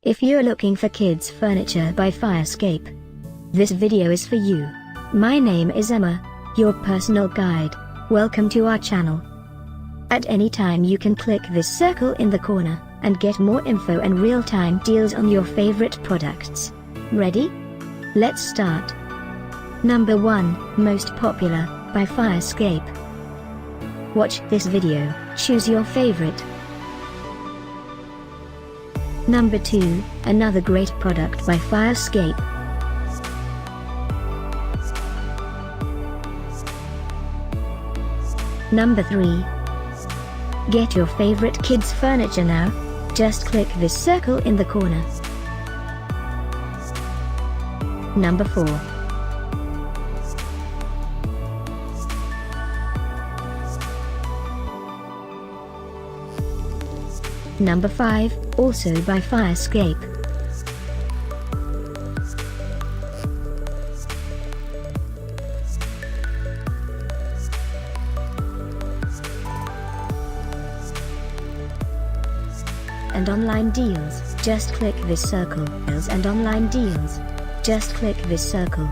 If you're looking for kids furniture by Fireskape, this video is for you. My name is Emma, your personal guide. Welcome to our channel. At any time you can click this circle in the corner, and get more info and real-time deals on your favorite products. Ready? Let's start. Number 1, Most Popular, by Fireskape. Watch this video, choose your favorite. Number 2, another great product by Fireskape. Number 3. Get your favorite kids furniture now. Just click this circle in the corner. Number 4. Number 5, also by Fireskape. And online deals, just click this circle. And online deals, just click this circle.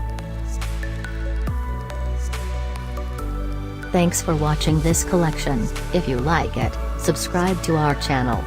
Thanks for watching this collection. If you like it, subscribe to our channel.